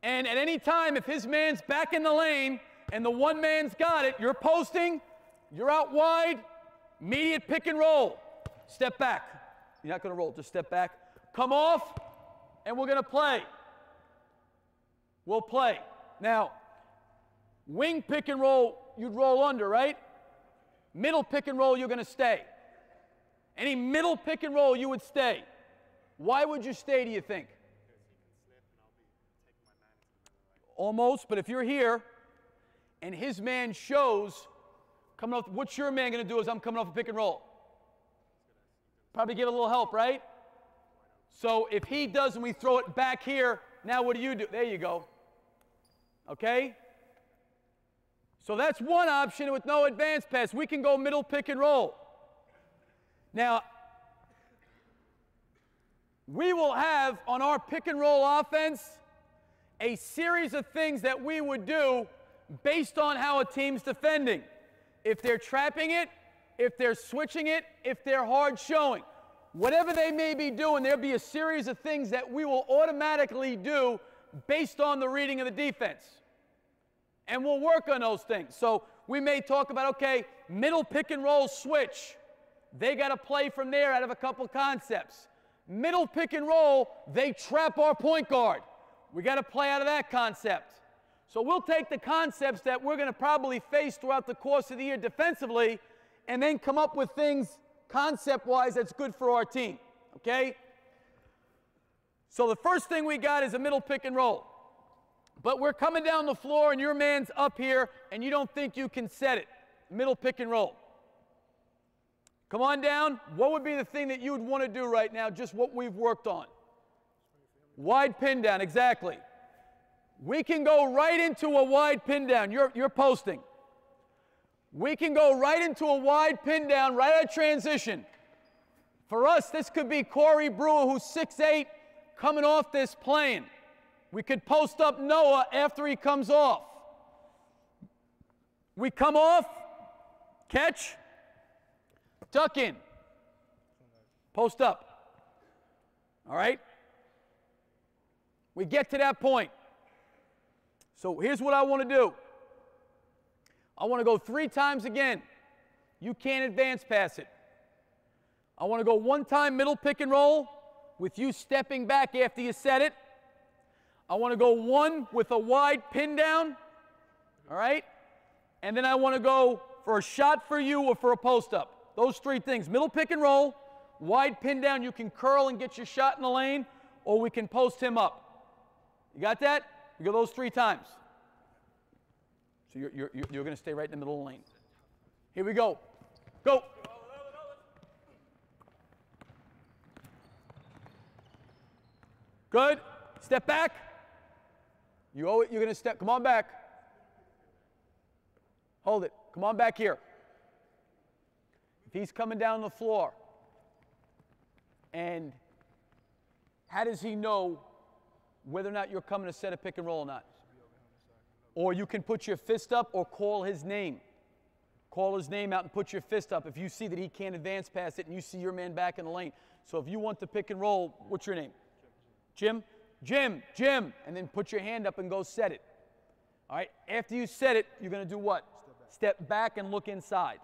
and at any time if his man's back in the lane and the 1-man's got it, you're posting, you're out wide, immediate pick and roll. Step back. You're not going to roll, just step back. Come off, and we're going to play. We'll play. Now, wing pick and roll, you'd roll under, right? Middle pick and roll, you're going to stay. Any middle pick and roll, you would stay. Why would you stay, do you think? Almost, but if you're here and his man shows Coming off, what's your man going to do as I'm coming off a pick and roll? Probably give a little help, right? So if he does and we throw it back here, now what do you do? There you go. Okay? So that's one option with no advance pass. We can go middle pick and roll. Now, we will have on our pick and roll offense a series of things that we would do based on how a team's defending. If they're trapping it, if they're switching it, if they're hard showing. Whatever they may be doing, there'll be a series of things that we will automatically do based on the reading of the defense. And we'll work on those things. So we may talk about, okay, middle pick and roll switch. They got to play from there out of a couple concepts. Middle pick and roll, they trap our point guard. We got to play out of that concept. So we'll take the concepts that we're going to probably face throughout the course of the year defensively and then come up with things concept-wise that's good for our team, okay? So the first thing we got is a middle pick and roll. But we're coming down the floor and your man's up here and you don't think you can set it. Middle pick and roll. Come on down. What would be the thing that you would want to do right now, just what we've worked on? Wide pin down, exactly. We can go right into a wide pin down. You're posting. We can go right into a wide pin down, right out of transition. For us, this could be Corey Brewer, who's 6'8", coming off this playing. We could post up Noah after he comes off. We come off, catch, duck in, post up. All right? We get to that point. So here's what I want to do. I want to go 3 times again. You can't advance pass it. I want to go 1 time middle pick and roll with you stepping back after you set it. I want to go 1 with a wide pin down. All right? And then I want to go for a shot for you or for a post up. Those 3 things. Middle pick and roll, wide pin down. You can curl and get your shot in the lane, or we can post him up. You got that? You go those 3 times. So you're going to stay right in the middle of the lane. Here we go. Go. Good. Step back. You owe it. You're going to step. Come on back. Hold it. Come on back here. If he's coming down the floor, and how does he know whether or not you're coming to set a pick and roll or not? Or you can put your fist up or call his name. Call his name out and put your fist up if you see that he can't advance past it and you see your man back in the lane. So if you want to pick and roll, what's your name? Jim? Jim, Jim. And then put your hand up and go set it. All right? After you set it, you're going to do what? Step back and look inside.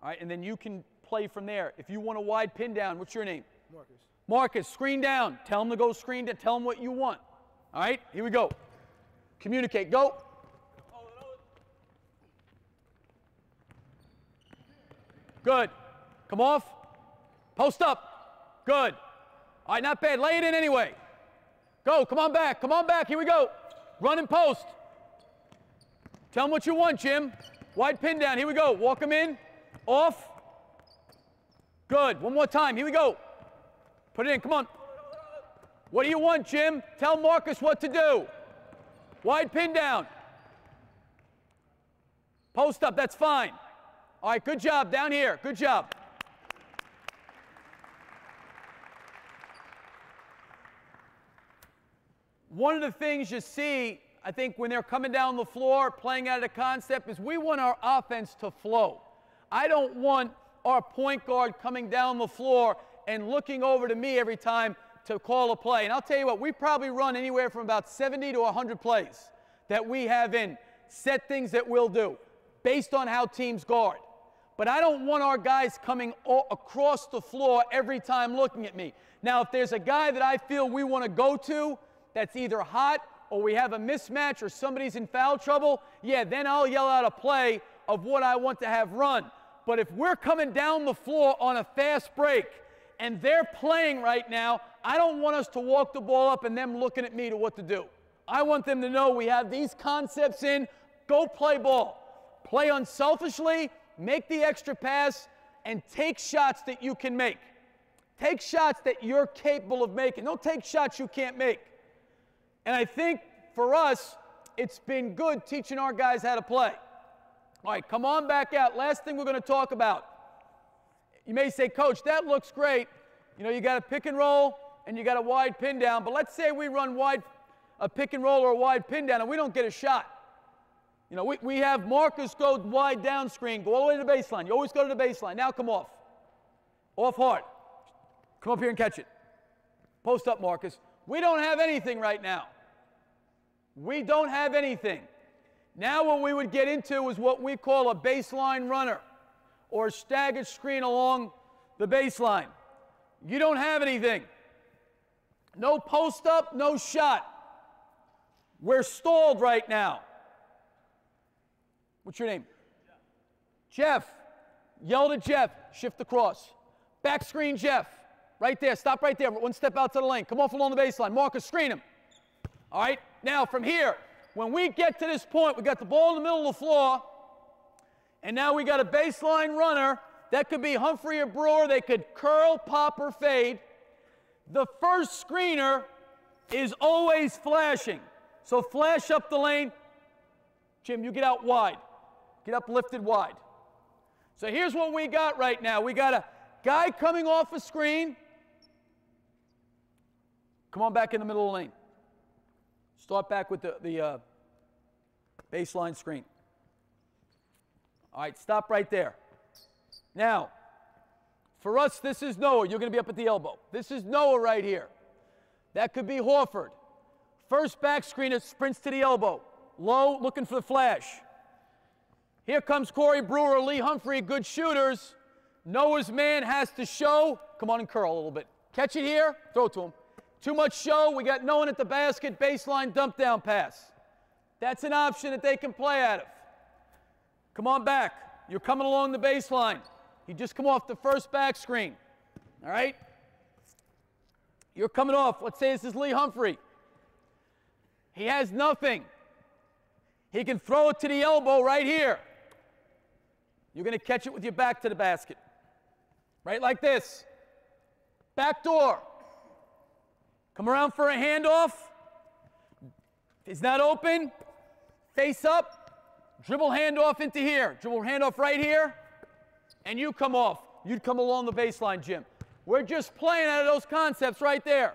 All right? And then you can play from there. If you want a wide pin down, what's your name? Marcus. Marcus, screen down. Tell him to go screen down. Tell him what you want. All right? Here we go. Communicate. Go. Good. Come off. Post up. Good. All right, not bad. Lay it in anyway. Go. Come on back. Come on back. Here we go. Run and post. Tell him what you want, Jim. Wide pin down. Here we go. Walk him in. Off. Good. One more time. Here we go. Put it in. Come on. What do you want, Jim? Tell Marcus what to do. Wide pin down. Post up. That's fine. All right, good job down here. Good job. One of the things you see, I think, when they're coming down the floor, playing out of the concept, is we want our offense to flow. I don't want our point guard coming down the floor and looking over to me every time to call a play. And I'll tell you what, we probably run anywhere from about 70 to 100 plays that we have in set things that we'll do based on how teams guard. But I don't want our guys coming across the floor every time looking at me. Now, if there's a guy that I feel we want to go to that's either hot or we have a mismatch or somebody's in foul trouble, yeah, then I'll yell out a play of what I want to have run. But if we're coming down the floor on a fast break and they're playing right now, I don't want us to walk the ball up and them looking at me to what to do. I want them to know we have these concepts in. Go play ball. Play unselfishly. make the extra pass, and take shots that you can make. Take shots that you're capable of making. Don't take shots you can't make. And I think for us, it's been good teaching our guys how to play. All right, come on back out. Last thing we're going to talk about. You may say, Coach, that looks great. You know, you got a pick and roll and you got a wide pin down. But let's say we run a pick and roll or a wide pin down and we don't get a shot. You know, we have Marcus go wide down screen, go all the way to the baseline. You always go to the baseline. Now come off. Off hard. Come up here and catch it. Post up, Marcus. We don't have anything right now. We don't have anything. Now what we would get into is what we call a baseline runner or a staggered screen along the baseline. You don't have anything. No post up, no shot. We're stalled right now. What's your name? Jeff. Yell to Jeff. Shift across. Back screen, Jeff. Right there. Stop right there. One step out to the lane. Come off along the baseline. Marcus, screen him. All right? Now, from here, when we get to this point, we got the ball in the middle of the floor, and now we got a baseline runner. That could be Humphrey or Brewer. They could curl, pop, or fade. The first screener is always flashing. So flash up the lane. Jim, you get out wide. Get up lifted wide. So here's what we got right now. We got a guy coming off a screen. Come on back in the middle of the lane. Start back with the baseline screen. All right, stop right there. Now, for us, this is Noah. You're going to be up at the elbow. This is Noah right here. That could be Horford. First back screener sprints to the elbow. Low, looking for the flash. Here comes Corey Brewer, Lee Humphrey, good shooters. Noah's man has to show. Come on and curl a little bit. Catch it here, throw it to him. Too much show, we got no one at the basket, baseline dump down pass. That's an option that they can play out of. Come on back. You're coming along the baseline. You just come off the first back screen. All right? You're coming off. Let's say this is Lee Humphrey. He has nothing. He can throw it to the elbow right here. You're going to catch it with your back to the basket. Right like this. Back door. Come around for a handoff. He's not open. Face up. Dribble handoff into here. Dribble handoff right here. And you come off. You'd come along the baseline, Jim. We're just playing out of those concepts right there.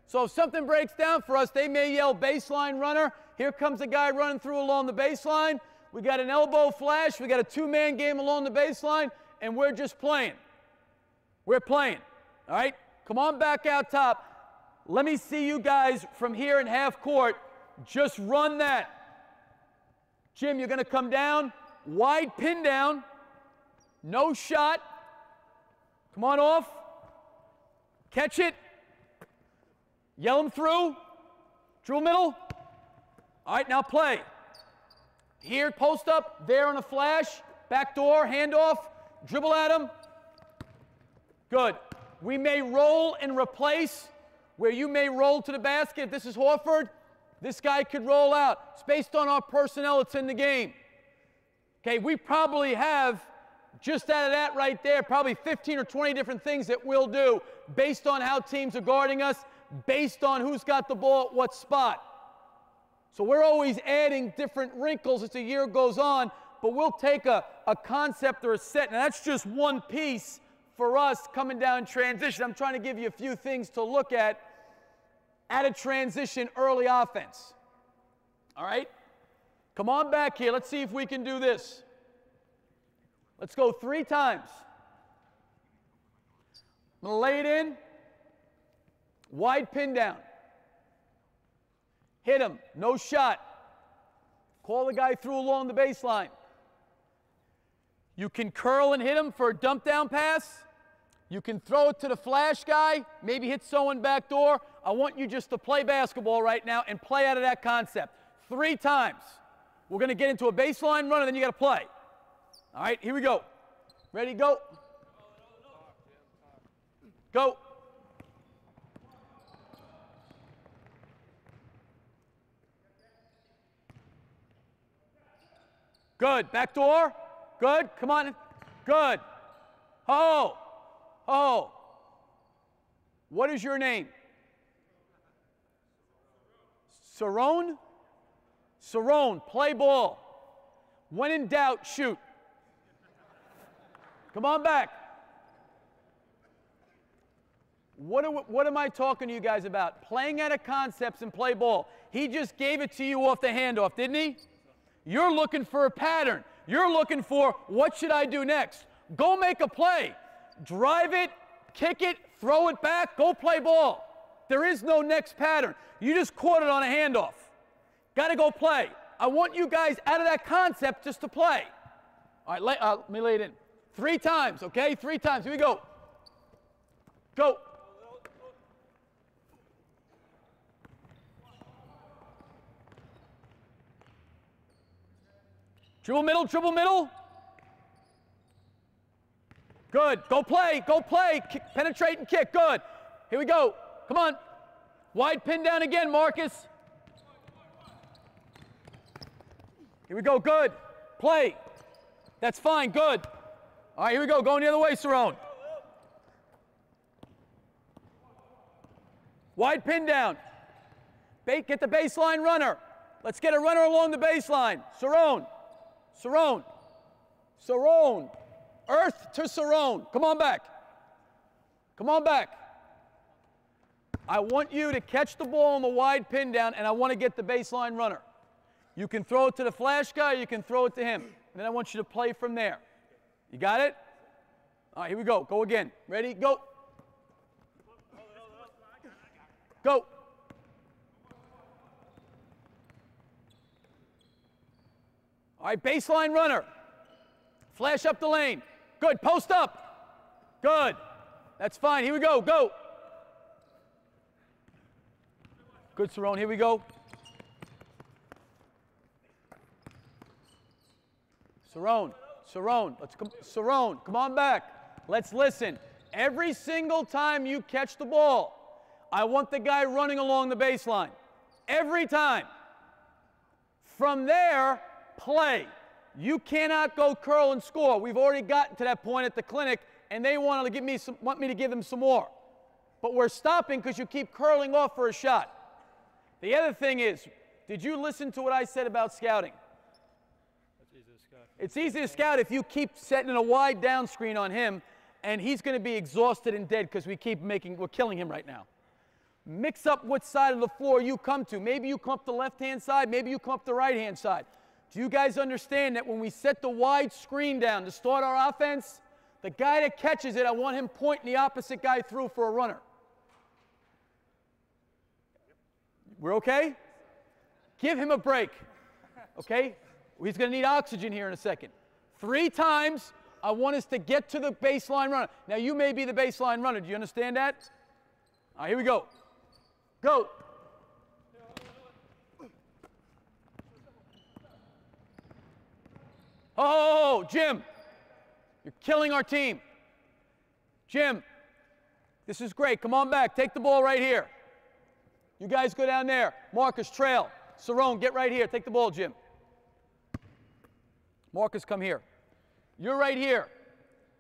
So if something breaks down for us, they may yell baseline runner. Here comes a guy running through along the baseline. We got an elbow flash. We got a two-man game along the baseline. And we're just playing. We're playing. All right? Come on back out top. Let me see you guys from here in half court. Just run that. Jim, you're going to come down. Wide pin down. No shot. Come on off. Catch it. Yell them through. Drill middle. All right, now play. Here, post up. There on a flash. Back door, handoff. Dribble at him. Good. We may roll and replace where you may roll to the basket. If this is Horford, this guy could roll out. It's based on our personnel that's in the game. Okay, we probably have, just out of that right there, probably 15 or 20 different things that we'll do based on how teams are guarding us, based on who's got the ball at what spot. So we're always adding different wrinkles as the year goes on, but we'll take a concept or a set, and that's just one piece for us coming down transition. I'm trying to give you a few things to look at a transition early offense. All right? Come on back here. Let's see if we can do this. Let's go 3 times. I'm going to lay it in. Wide pin down. Hit him. No shot. Call the guy through along the baseline. You can curl and hit him for a dump down pass. You can throw it to the flash guy, maybe hit someone back door. I want you just to play basketball right now and play out of that concept. 3 times. We're going to get into a baseline run, and then you got to play. All right, here we go. Ready, go. Go. Good. Back door. Good. Come on. Good. Ho. Ho. What is your name? Sarone? Sarone, play ball. When in doubt, shoot. Come on back. What am I talking to you guys about? Playing out of concepts and play ball. He just gave it to you off the handoff, didn't he? You're looking for a pattern. You're looking for, what should I do next? Go make a play. Drive it, kick it, throw it back, go play ball. There is no next pattern. You just caught it on a handoff. Got to go play. I want you guys out of that concept just to play. All right, let me lay it in. 3 times, okay? 3 times. Here we go. Go. Dribble middle, dribble middle. Good. Go play, go play. Kick, penetrate and kick. Good. Here we go. Come on. Wide pin down again, Marcus. Here we go. Good. Play. That's fine. Good. All right, here we go. Going the other way, Sarone. Wide pin down. Get the baseline runner. Let's get a runner along the baseline. Sarone. Sarone. Sarone. Earth to Sarone. Come on back. Come on back. I want you to catch the ball on the wide pin down, and I want to get the baseline runner. You can throw it to the flash guy, you can throw it to him. And then I want you to play from there. You got it? All right, here we go. Go again. Ready? Go. Go. All right, baseline runner. Flash up the lane. Good. Post up. Good. That's fine. Here we go. Go. Good, Sarone. Here we go. Sarone. Sarone. Let's come. Sarone, come on back. Let's listen. Every single time you catch the ball, I want the guy running along the baseline. Every time. From there, play. You cannot go curl and score. We've already gotten to that point at the clinic, and they want me to give them some more. But we're stopping because you keep curling off for a shot. The other thing is, did you listen to what I said about scouting? It's easy to scout. It's easy to scout if you keep setting a wide down screen on him, and he's going to be exhausted and dead because we're killing him right now. Mix up what side of the floor you come to. Maybe you come up the left-hand side, maybe you come up the right-hand side. Do you guys understand that when we set the wide screen down to start our offense, the guy that catches it, I want him pointing the opposite guy through for a runner? We're okay? Give him a break, okay? He's going to need oxygen here in a second. 3 times, I want us to get to the baseline runner. Now, you may be the baseline runner. Do you understand that? All right, here we go. Go. Oh, Jim, you're killing our team. Jim, this is great. Come on back. Take the ball right here. You guys go down there. Marcus, trail. Sarone, get right here. Take the ball, Jim. Marcus, come here. You're right here.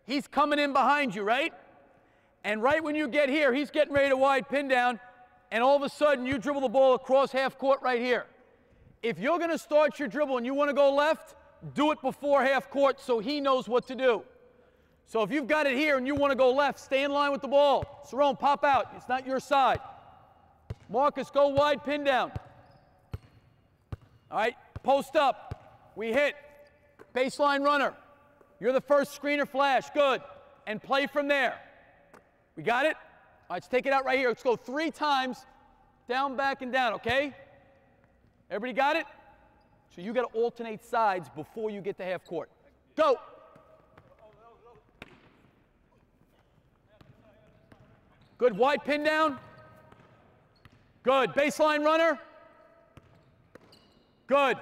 He's coming in behind you, right? And right when you get here, he's getting ready to wide pin down, and all of a sudden you dribble the ball across half court right here. If you're going to start your dribble and you want to go left, do it before half court so he knows what to do. So if you've got it here and you want to go left, stay in line with the ball. Sarone, pop out. It's not your side. Marcus, go wide pin down. All right, post up. We hit. Baseline runner. You're the first screener flash. Good. And play from there. We got it? All right, let's take it out right here. Let's go 3 times. Down, back, and down, okay? Everybody got it? So you got to alternate sides before you get to half court. Go. Good. Wide pin down. Good. Baseline runner. Good.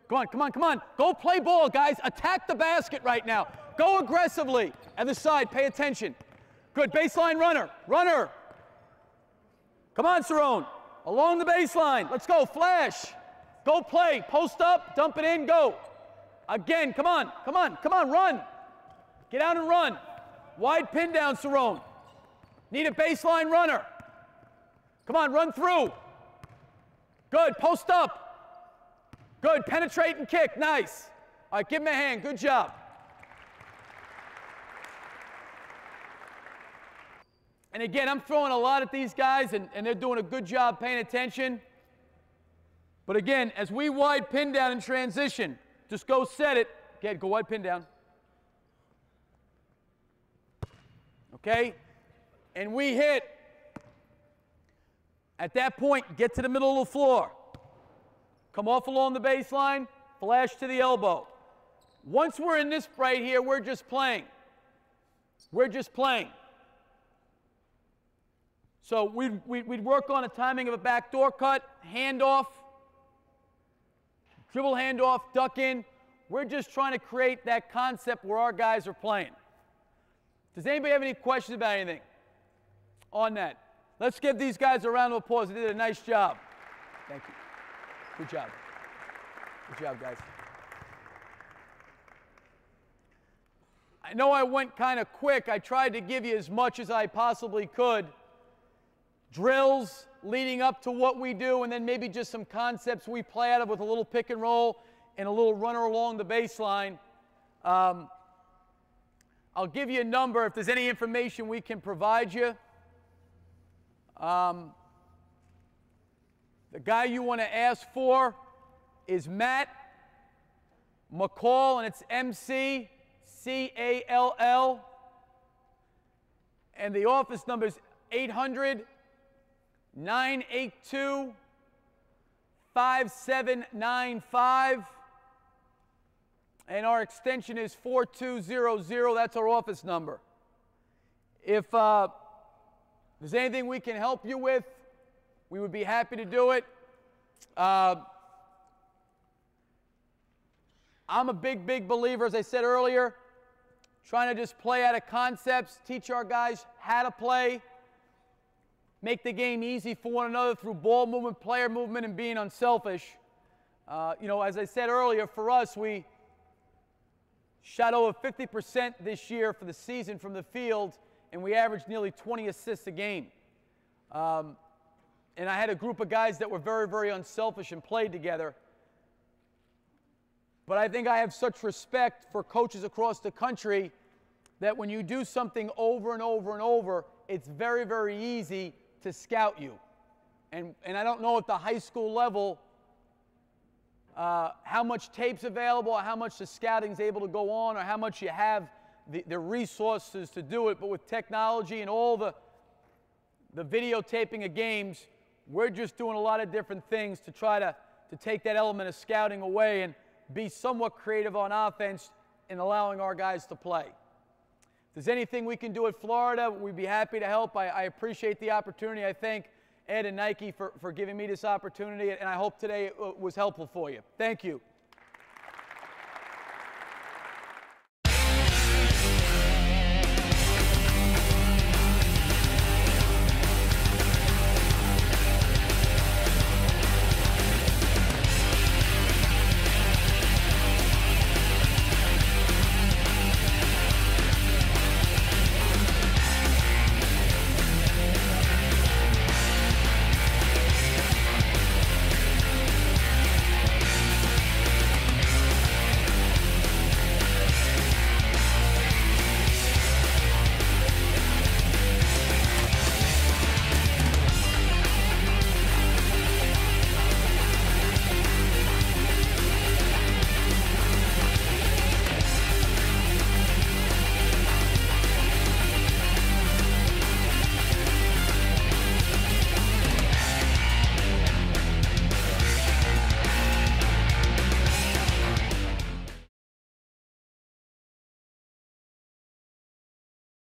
Come on, come on, come on. Go play ball, guys. Attack the basket right now. Go aggressively. At the side, pay attention. Good. Baseline runner. Runner. Come on, Sarone. Along the baseline. Let's go. Flash. Go play. Post up. Dump it in. Go. Again. Come on. Come on. Come on. Run. Get out and run. Wide pin down, Cerrone. Need a baseline runner. Come on. Run through. Good. Post up. Good. Penetrate and kick. Nice. All right. Give him a hand. Good job. And again, I'm throwing a lot at these guys, and they're doing a good job paying attention. But again, as we wide pin down in transition, just go set it. Okay, go wide pin down. Okay? And we hit. At that point, get to the middle of the floor. Come off along the baseline, flash to the elbow. Once we're in this right here, we're just playing. We're just playing. So we'd work on a timing of a backdoor cut, handoff, dribble handoff, duck in. We're just trying to create that concept where our guys are playing. Does anybody have any questions about anything on that? Let's give these guys a round of applause. They did a nice job. Thank you. Good job. Good job, guys. I know I went kind of quick. I tried to give you as much as I possibly could. Drills leading up to what we do, and then maybe just some concepts we play out of with a little pick and roll and a little runner along the baseline. I'll give you a number if there's any information we can provide you. The guy you want to ask for is Matt McCall, and it's McCall. And the office number is 800-982-5795. And our extension is 4200. That's our office number. If there's anything we can help you with, we would be happy to do it. I'm a big believer, as I said earlier, trying to just play out of concepts, teach our guys how to play, make the game easy for one another through ball movement, player movement, and being unselfish. You know, as I said earlier, for us, we shot over 50% this year for the season from the field, and we averaged nearly 20 assists a game. And I had a group of guys that were very unselfish and played together. But I think I have such respect for coaches across the country that when you do something over and over, it's very easy to scout you. And I don't know at the high school level how much tape's available, or how much the scouting's able to go on, or how much you have the resources to do it. But with technology and all the videotaping of games, we're just doing a lot of different things to try to take that element of scouting away and be somewhat creative on offense in allowing our guys to play. If there's anything we can do at Florida, we'd be happy to help. I appreciate the opportunity. I thank Ed and Nike for giving me this opportunity, and I hope today it was helpful for you. Thank you.